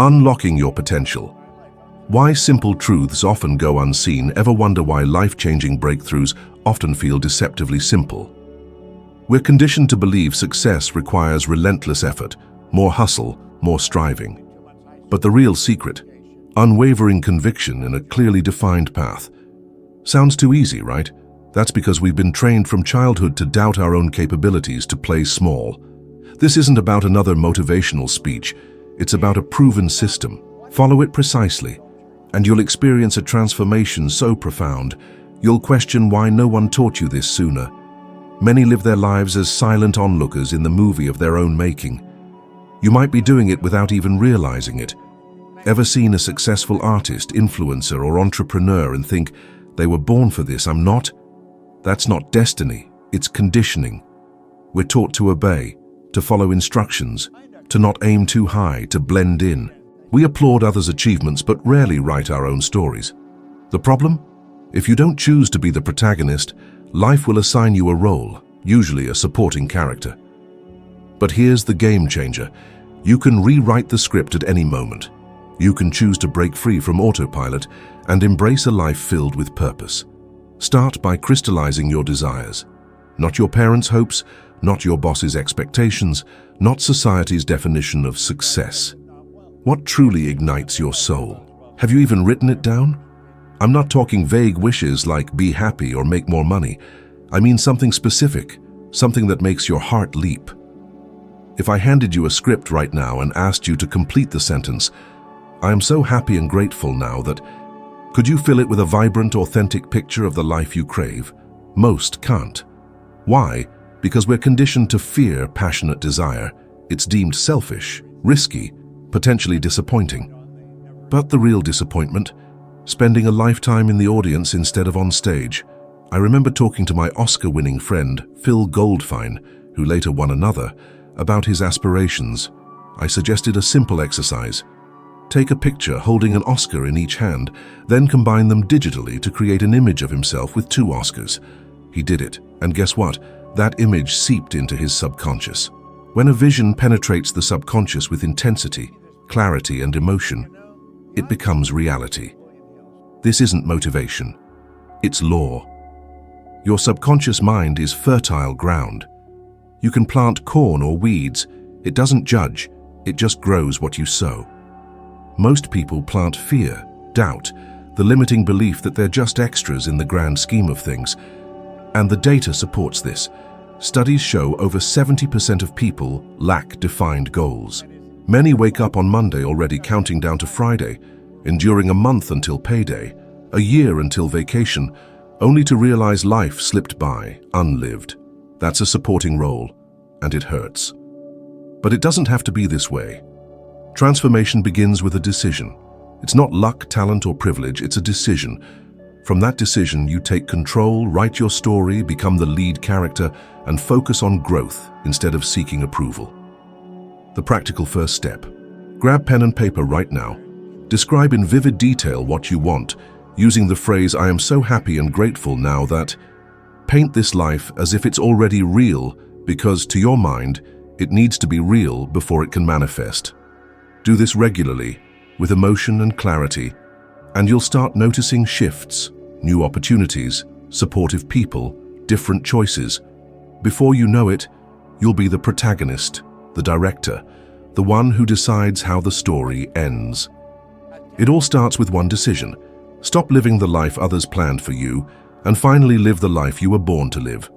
Unlocking your potential. Why simple truths often go unseen. Ever wonder why life-changing breakthroughs often feel deceptively simple? We're conditioned to believe success requires relentless effort, more hustle, more striving. But the real secret, unwavering conviction in a clearly defined path. Sounds too easy, right? That's because we've been trained from childhood to doubt our own capabilities, to play small. This isn't about another motivational speech. It's about a proven system. Follow it precisely, and you'll experience a transformation so profound, you'll question why no one taught you this sooner. Many live their lives as silent onlookers in the movie of their own making. You might be doing it without even realizing it. Ever seen a successful artist, influencer, or entrepreneur and think, they were born for this, I'm not? That's not destiny, it's conditioning. We're taught to obey, to follow instructions, to not aim too high, to blend in. We applaud others' achievements but rarely write our own stories. The problem? If you don't choose to be the protagonist, life will assign you a role, usually a supporting character. But here's the game changer. You can rewrite the script at any moment. You can choose to break free from autopilot and embrace a life filled with purpose. Start by crystallizing your desires. Not your parents' hopes, not your boss's expectations, not society's definition of success. What truly ignites your soul? Have you even written it down? I'm not talking vague wishes like be happy or make more money. I mean something specific, something that makes your heart leap. If I handed you a script right now and asked you to complete the sentence, I am so happy and grateful now that, could you fill it with a vibrant, authentic picture of the life you crave? Most can't. Why? Because we're conditioned to fear passionate desire. It's deemed selfish, risky, potentially disappointing. But the real disappointment? Spending a lifetime in the audience instead of on stage. I remember talking to my Oscar-winning friend, Phil Goldfine, who later won another, about his aspirations. I suggested a simple exercise. Take a picture holding an Oscar in each hand, then combine them digitally to create an image of himself with 2 Oscars. He did it, and guess what? That image seeped into his subconscious. When a vision penetrates the subconscious with intensity, clarity, and emotion, it becomes reality. This isn't motivation. It's law. Your subconscious mind is fertile ground. You can plant corn or weeds. It doesn't judge. It just grows what you sow. Most people plant fear, doubt, the limiting belief that they're just extras in the grand scheme of things. And the data supports this. Studies show over 70% of people lack defined goals. Many wake up on Monday already counting down to Friday, enduring a month until payday, a year until vacation, only to realize life slipped by, unlived. That's a supporting role, and it hurts. But it doesn't have to be this way. Transformation begins with a decision. It's not luck, talent, or privilege, it's a decision. From that decision, you take control, write your story, become the lead character, and focus on growth instead of seeking approval. The practical first step. Grab pen and paper right now. Describe in vivid detail what you want, using the phrase, I am so happy and grateful now that. Paint this life as if it's already real, because to your mind, it needs to be real before it can manifest. Do this regularly, with emotion and clarity, and you'll start noticing shifts, new opportunities, supportive people, different choices. Before you know it, you'll be the protagonist, the director, the one who decides how the story ends. It all starts with one decision. Stop living the life others planned for you, and finally live the life you were born to live.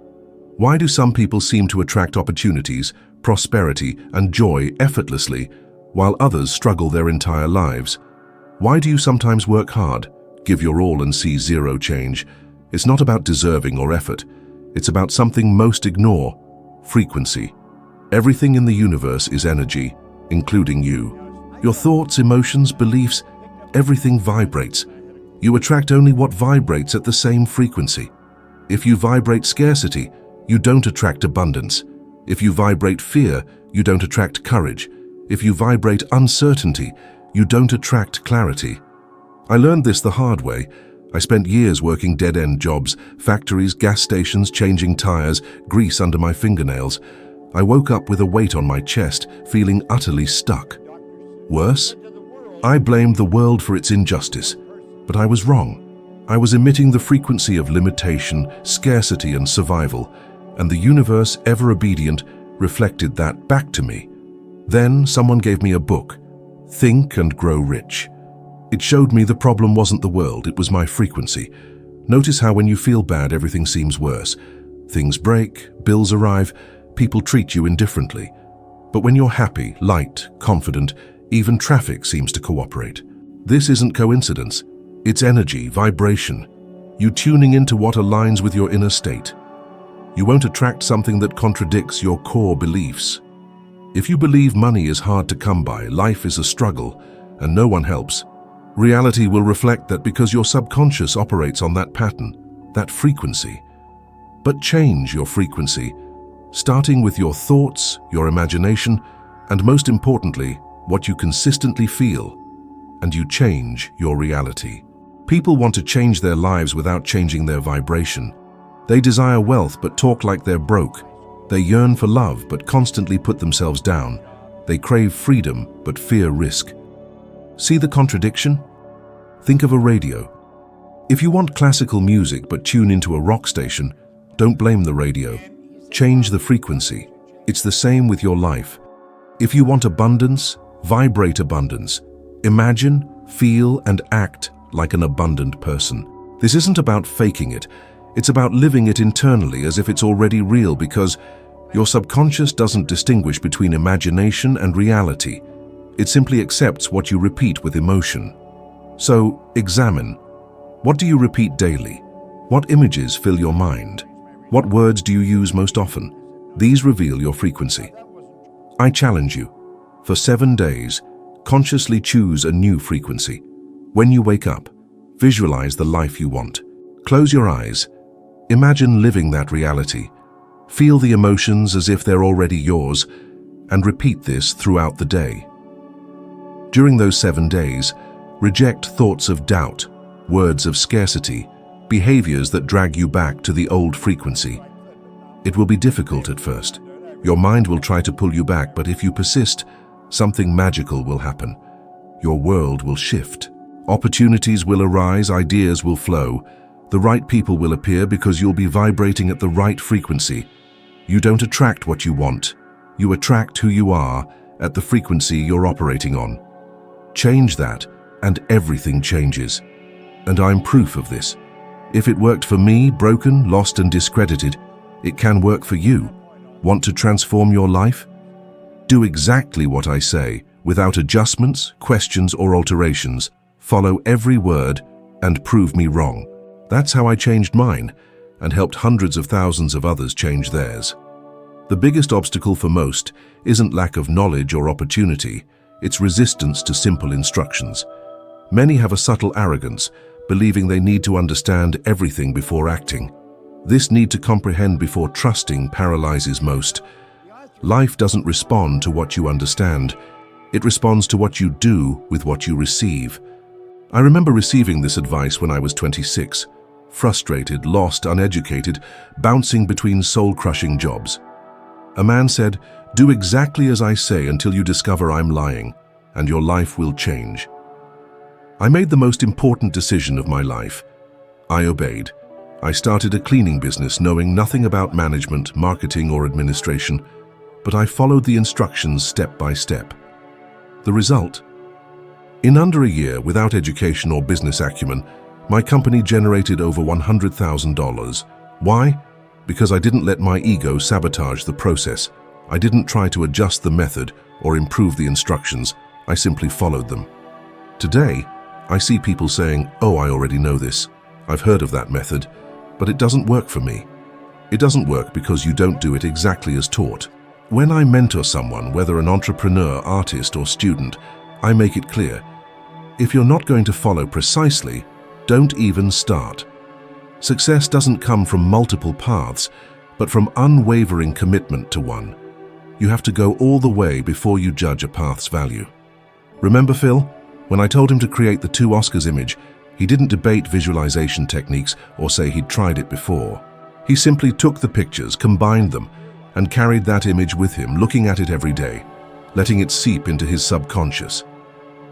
Why do some people seem to attract opportunities, prosperity, and joy effortlessly, while others struggle their entire lives? Why do you sometimes work hard, give your all and see zero change? It's not about deserving or effort. It's about something most ignore: frequency. Everything in the universe is energy, including you. Your thoughts, emotions, beliefs, everything vibrates. You attract only what vibrates at the same frequency. If you vibrate scarcity, you don't attract abundance. If you vibrate fear, you don't attract courage. If you vibrate uncertainty, you don't attract clarity. I learned this the hard way. I spent years working dead-end jobs, factories, gas stations, changing tires, grease under my fingernails. I woke up with a weight on my chest, feeling utterly stuck. Worse, I blamed the world for its injustice, but I was wrong. I was emitting the frequency of limitation, scarcity, and survival, and the universe, ever obedient, reflected that back to me. Then someone gave me a book, Think and Grow Rich. It showed me the problem wasn't the world, it was my frequency. Notice how when you feel bad, everything seems worse. Things break, bills arrive, people treat you indifferently. But when you're happy, light, confident, even traffic seems to cooperate. This isn't coincidence. It's energy, vibration. You tuning into what aligns with your inner state. You won't attract something that contradicts your core beliefs. If you believe money is hard to come by, life is a struggle, and no one helps, reality will reflect that because your subconscious operates on that pattern, that frequency. But change your frequency, starting with your thoughts, your imagination, and most importantly, what you consistently feel, and you change your reality. People want to change their lives without changing their vibration. They desire wealth but talk like they're broke. They yearn for love but constantly put themselves down. They crave freedom but fear risk. See the contradiction? Think of a radio. If you want classical music but tune into a rock station, don't blame the radio. Change the frequency. It's the same with your life. If you want abundance, vibrate abundance. Imagine, feel, and act like an abundant person. This isn't about faking it. It's about living it internally as if it's already real, because your subconscious doesn't distinguish between imagination and reality. It simply accepts what you repeat with emotion. So, examine. What do you repeat daily? What images fill your mind? What words do you use most often? These reveal your frequency. I challenge you. For 7 days, consciously choose a new frequency. When you wake up, visualize the life you want. Close your eyes. Imagine living that reality. Feel the emotions as if they're already yours, and repeat this throughout the day. During those 7 days, reject thoughts of doubt, words of scarcity, behaviors that drag you back to the old frequency. It will be difficult at first. Your mind will try to pull you back, but if you persist, something magical will happen. Your world will shift. Opportunities will arise, ideas will flow. The right people will appear because you'll be vibrating at the right frequency. You don't attract what you want. You attract who you are at the frequency you're operating on. Change that, and everything changes. And I'm proof of this. If it worked for me, broken, lost, and discredited, it can work for you. Want to transform your life? Do exactly what I say, without adjustments, questions, or alterations. Follow every word and prove me wrong. That's how I changed mine and helped hundreds of thousands of others change theirs. The biggest obstacle for most isn't lack of knowledge or opportunity, it's resistance to simple instructions. Many have a subtle arrogance, believing they need to understand everything before acting. This need to comprehend before trusting paralyzes most. Life doesn't respond to what you understand. It responds to what you do with what you receive. I remember receiving this advice when I was 26, frustrated, lost, uneducated, bouncing between soul-crushing jobs. A man said, "Do exactly as I say until you discover I'm lying, and your life will change." I made the most important decision of my life. I obeyed. I started a cleaning business knowing nothing about management, marketing, or administration, but I followed the instructions step by step. The result? In under a year, without education or business acumen, my company generated over $100,000. Why? Because I didn't let my ego sabotage the process. I didn't try to adjust the method or improve the instructions. I simply followed them. Today, I see people saying, "Oh, I already know this. I've heard of that method, but it doesn't work for me." It doesn't work because you don't do it exactly as taught. When I mentor someone, whether an entrepreneur, artist, or student, I make it clear. If you're not going to follow precisely, don't even start. Success doesn't come from multiple paths, but from unwavering commitment to one. You have to go all the way before you judge a path's value. Remember Phil? When I told him to create the 2 Oscars image, he didn't debate visualization techniques or say he'd tried it before. He simply took the pictures, combined them, and carried that image with him, looking at it every day, letting it seep into his subconscious.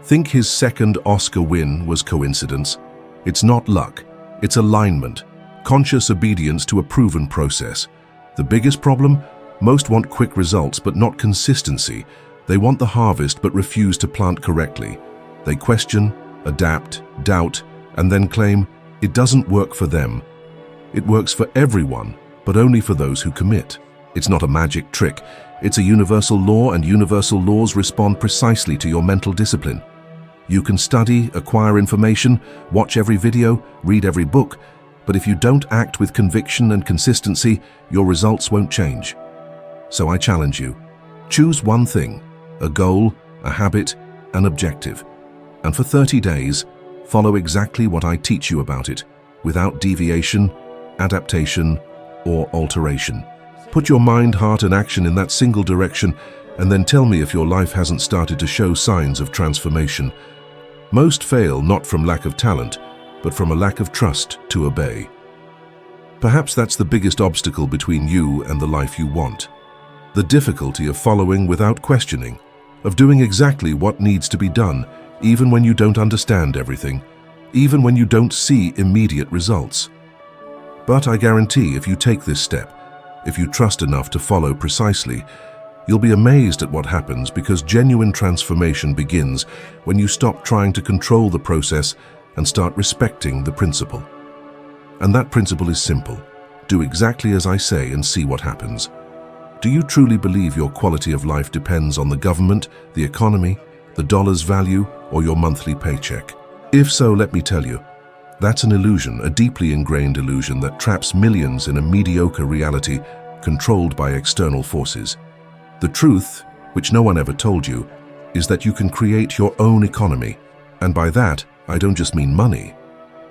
Think his second Oscar win was coincidence? It's not luck, it's alignment, conscious obedience to a proven process. The biggest problem? Most want quick results but not consistency. They want the harvest but refuse to plant correctly. They question, adapt, doubt, and then claim it doesn't work for them. It works for everyone, but only for those who commit. It's not a magic trick. It's a universal law, and universal laws respond precisely to your mental discipline. You can study, acquire information, watch every video, read every book, but if you don't act with conviction and consistency, your results won't change. So I challenge you. Choose one thing, a goal, a habit, an objective, and for 30 days, follow exactly what I teach you about it, without deviation, adaptation, or alteration. Put your mind, heart, and action in that single direction, and then tell me if your life hasn't started to show signs of transformation. Most fail not from lack of talent, but from a lack of trust to obey. Perhaps that's the biggest obstacle between you and the life you want. The difficulty of following without questioning, of doing exactly what needs to be done, even when you don't understand everything, even when you don't see immediate results. But I guarantee if you take this step, if you trust enough to follow precisely, you'll be amazed at what happens, because genuine transformation begins when you stop trying to control the process and start respecting the principle. And that principle is simple. Do exactly as I say and see what happens. Do you truly believe your quality of life depends on the government, the economy, the dollar's value, or your monthly paycheck? If so, let me tell you, that's an illusion, a deeply ingrained illusion that traps millions in a mediocre reality controlled by external forces. The truth, which no one ever told you, is that you can create your own economy. And by that, I don't just mean money.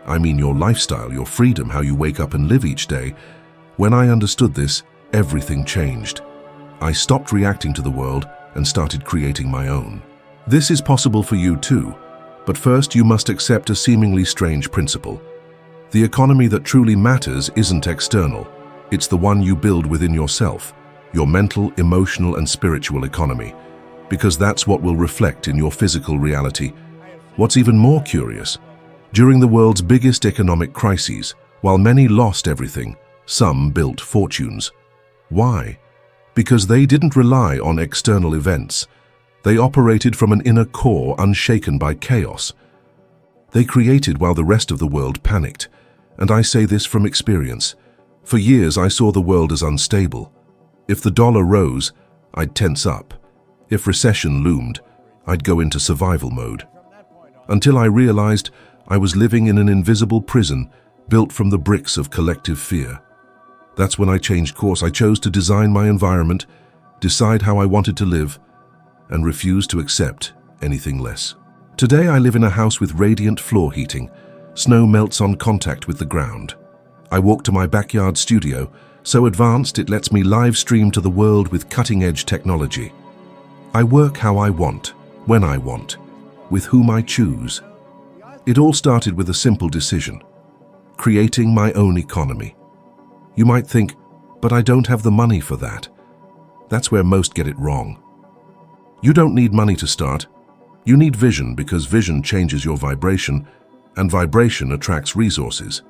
I mean your lifestyle, your freedom, how you wake up and live each day. When I understood this, everything changed. I stopped reacting to the world and started creating my own. This is possible for you too, but first you must accept a seemingly strange principle. The economy that truly matters isn't external. It's the one you build within yourself, your mental, emotional, and spiritual economy, because that's what will reflect in your physical reality. What's even more curious, during the world's biggest economic crises, while many lost everything, some built fortunes. Why? Because they didn't rely on external events. They operated from an inner core unshaken by chaos. They created while the rest of the world panicked. And I say this from experience. For years I saw the world as unstable. If the dollar rose, I'd tense up. If recession loomed, I'd go into survival mode. Until I realized I was living in an invisible prison built from the bricks of collective fear. That's when I changed course. I chose to design my environment, decide how I wanted to live, and refuse to accept anything less. Today I live in a house with radiant floor heating. Snow melts on contact with the ground. I walk to my backyard studio, so advanced it lets me live stream to the world with cutting-edge technology. I work how I want, when I want, with whom I choose. It all started with a simple decision: creating my own economy. You might think, but I don't have the money for that. That's where most get it wrong. You don't need money to start. You need vision, because vision changes your vibration, and vibration attracts resources.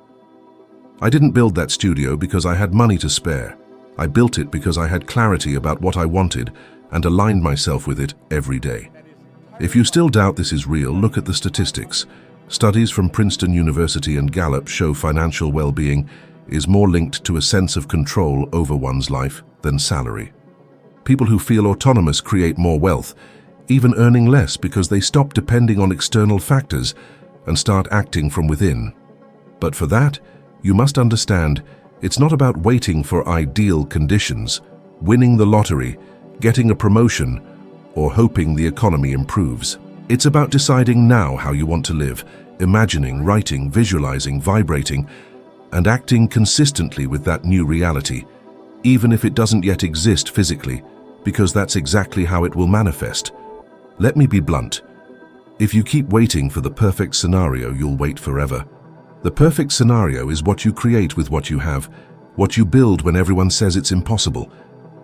I didn't build that studio because I had money to spare. I built it because I had clarity about what I wanted and aligned myself with it every day. If you still doubt this is real, look at the statistics. Studies from Princeton University and Gallup show financial well-being is more linked to a sense of control over one's life than salary. People who feel autonomous create more wealth, even earning less, because they stop depending on external factors and start acting from within. But for that, you must understand, it's not about waiting for ideal conditions, winning the lottery, getting a promotion, or hoping the economy improves. It's about deciding now how you want to live, imagining, writing, visualizing, vibrating, and acting consistently with that new reality, even if it doesn't yet exist physically, because that's exactly how it will manifest. Let me be blunt. If you keep waiting for the perfect scenario, you'll wait forever. The perfect scenario is what you create with what you have, what you build when everyone says it's impossible,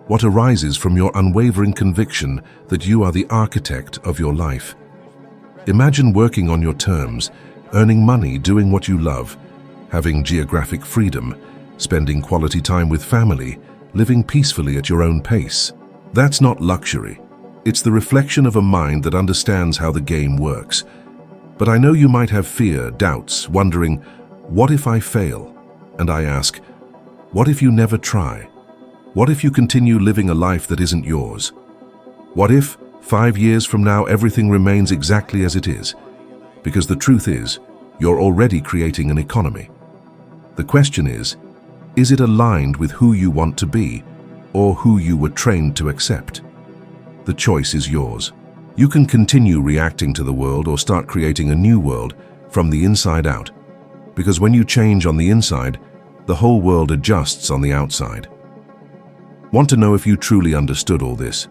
what arises from your unwavering conviction that you are the architect of your life. Imagine working on your terms, earning money, doing what you love, having geographic freedom, spending quality time with family, living peacefully at your own pace. That's not luxury. It's the reflection of a mind that understands how the game works. But I know you might have fear, doubts, wondering, what if I fail? And I ask, what if you never try? What if you continue living a life that isn't yours? What if, 5 years from now, everything remains exactly as it is? Because the truth is, you're already creating an economy. The question is it aligned with who you want to be, or who you were trained to accept? The choice is yours. You can continue reacting to the world or start creating a new world from the inside out. Because when you change on the inside, the whole world adjusts on the outside. Want to know if you truly understood all this?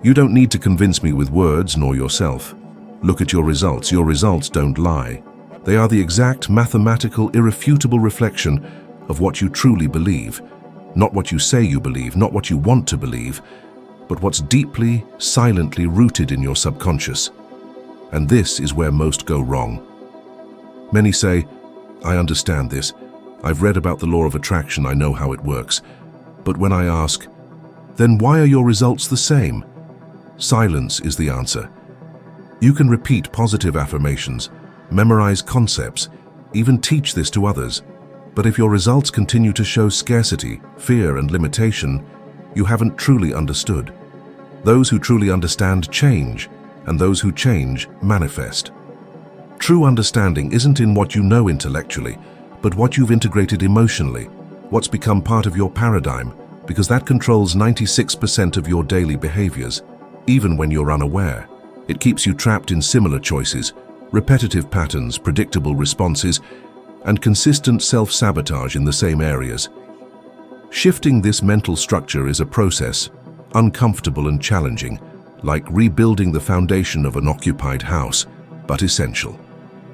You don't need to convince me with words nor yourself. Look at your results. Your results don't lie. They are the exact mathematical, irrefutable reflection of what you truly believe. Not what you say you believe, not what you want to believe, but what's deeply, silently rooted in your subconscious. And this is where most go wrong. Many say, I understand this. I've read about the law of attraction, I know how it works. But when I ask, then why are your results the same? Silence is the answer. You can repeat positive affirmations, memorize concepts, even teach this to others. But if your results continue to show scarcity, fear, and limitation, you haven't truly understood. Those who truly understand change, and those who change manifest. True understanding isn't in what you know intellectually, but what you've integrated emotionally, what's become part of your paradigm, because that controls 96% of your daily behaviors, even when you're unaware. It keeps you trapped in similar choices, repetitive patterns, predictable responses, and consistent self-sabotage in the same areas. Shifting this mental structure is a process, uncomfortable and challenging, like rebuilding the foundation of an occupied house, but essential.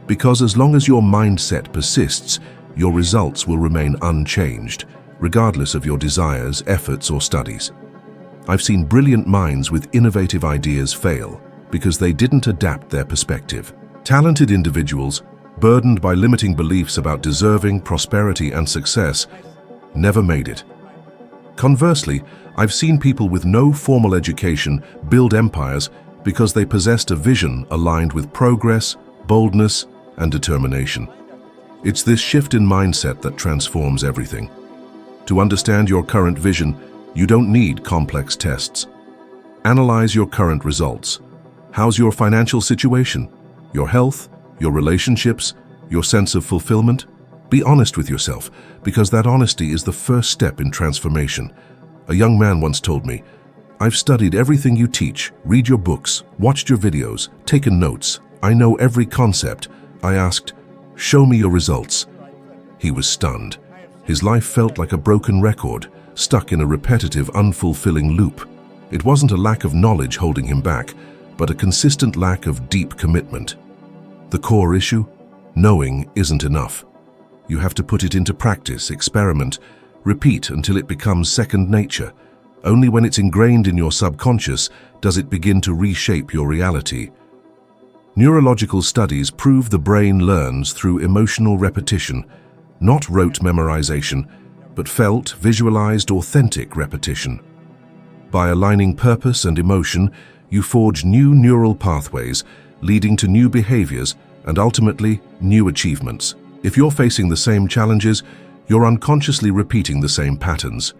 Because as long as your mindset persists, your results will remain unchanged, regardless of your desires, efforts, or studies. I've seen brilliant minds with innovative ideas fail because they didn't adapt their perspective. Talented individuals, burdened by limiting beliefs about deserving, prosperity, and success, never made it. Conversely, I've seen people with no formal education build empires because they possessed a vision aligned with progress, boldness, and determination. It's this shift in mindset that transforms everything. To understand your current vision, you don't need complex tests. Analyze your current results. How's your financial situation? Your health? Your relationships? Your sense of fulfillment? Be honest with yourself, because that honesty is the first step in transformation. A young man once told me, I've studied everything you teach, read your books, watched your videos, taken notes. I know every concept. I asked, show me your results. He was stunned. His life felt like a broken record, stuck in a repetitive, unfulfilling loop. It wasn't a lack of knowledge holding him back, but a consistent lack of deep commitment. The core issue? Knowing isn't enough. You have to put it into practice, experiment, repeat until it becomes second nature. Only when it's ingrained in your subconscious does it begin to reshape your reality. Neurological studies prove the brain learns through emotional repetition, not rote memorization, but felt, visualized, authentic repetition. By aligning purpose and emotion, you forge new neural pathways, leading to new behaviors and ultimately new achievements. If you're facing the same challenges, you're unconsciously repeating the same patterns.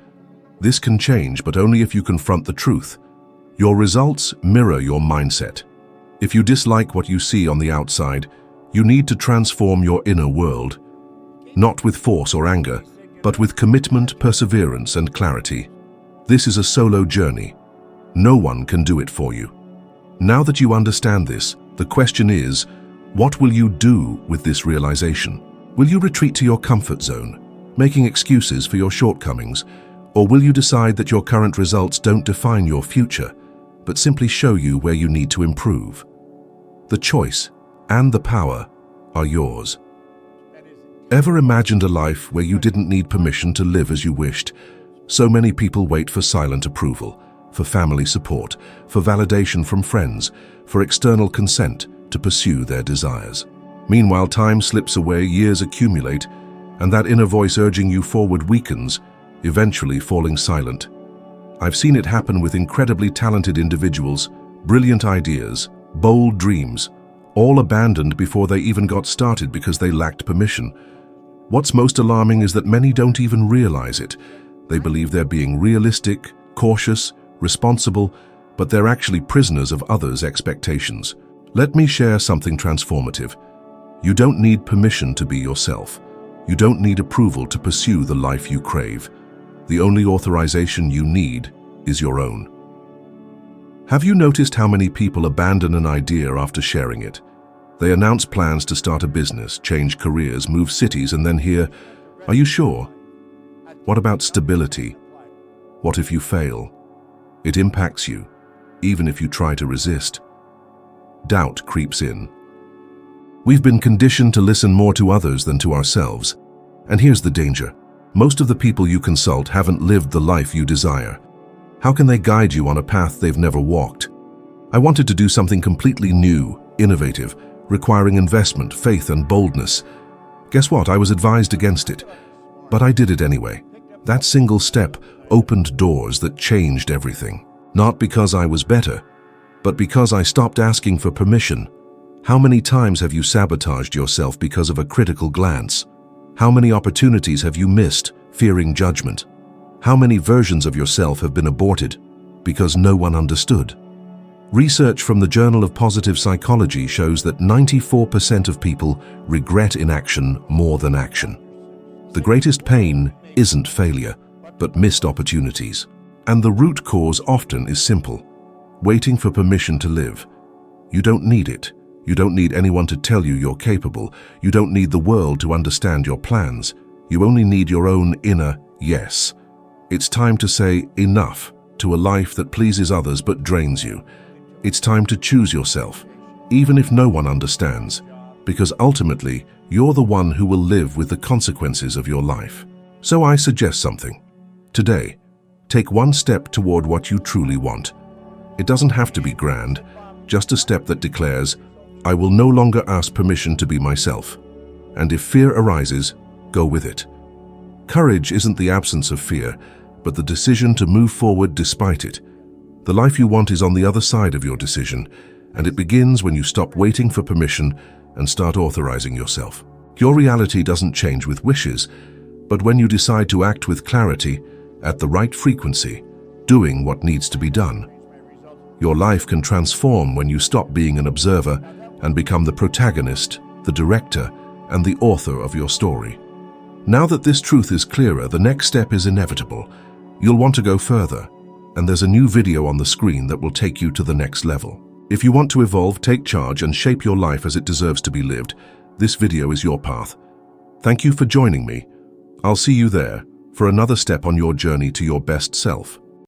This can change, but only if you confront the truth. Your results mirror your mindset. If you dislike what you see on the outside, you need to transform your inner world. Not with force or anger, but with commitment, perseverance, and clarity. This is a solo journey. No one can do it for you. Now that you understand this, the question is, what will you do with this realization? Will you retreat to your comfort zone, making excuses for your shortcomings, or will you decide that your current results don't define your future, but simply show you where you need to improve? The choice and the power are yours. Ever imagined a life where you didn't need permission to live as you wished? So many people wait for silent approval, for family support, for validation from friends, for external consent to pursue their desires. Meanwhile, time slips away, years accumulate, and that inner voice urging you forward weakens, eventually falling silent. I've seen it happen with incredibly talented individuals, brilliant ideas, bold dreams, all abandoned before they even got started because they lacked permission. What's most alarming is that many don't even realize it. They believe they're being realistic, cautious, responsible, but they're actually prisoners of others' expectations. Let me share something transformative. You don't need permission to be yourself. You don't need approval to pursue the life you crave. The only authorization you need is your own. Have you noticed how many people abandon an idea after sharing it? They announce plans to start a business, change careers, move cities, and then hear, "Are you sure?" What about stability? What if you fail? It impacts you, even if you try to resist. Doubt creeps in. We've been conditioned to listen more to others than to ourselves. And here's the danger. Most of the people you consult haven't lived the life you desire. How can they guide you on a path they've never walked? I wanted to do something completely new, innovative, requiring investment, faith, and boldness. Guess what? I was advised against it. But I did it anyway. That single step opened doors that changed everything. Not because I was better, but because I stopped asking for permission. How many times have you sabotaged yourself because of a critical glance? How many opportunities have you missed, fearing judgment? How many versions of yourself have been aborted because no one understood? Research from the Journal of Positive Psychology shows that 94% of people regret inaction more than action. The greatest pain isn't failure, but missed opportunities. And the root cause often is simple: waiting for permission to live. You don't need it. You don't need anyone to tell you you're capable. You don't need the world to understand your plans. You only need your own inner yes. It's time to say enough to a life that pleases others but drains you. It's time to choose yourself, even if no one understands, because ultimately, you're the one who will live with the consequences of your life. So I suggest something. Today, take one step toward what you truly want. It doesn't have to be grand, just a step that declares, "I will no longer ask permission to be myself." And if fear arises, go with it. Courage isn't the absence of fear, but the decision to move forward despite it. The life you want is on the other side of your decision, and it begins when you stop waiting for permission and start authorizing yourself. Your reality doesn't change with wishes, but when you decide to act with clarity, at the right frequency, doing what needs to be done. Your life can transform when you stop being an observer and become the protagonist, the director, and the author of your story. Now that this truth is clearer, the next step is inevitable. You'll want to go further, and there's a new video on the screen that will take you to the next level. If you want to evolve, take charge, and shape your life as it deserves to be lived, this video is your path. Thank you for joining me. I'll see you there for another step on your journey to your best self.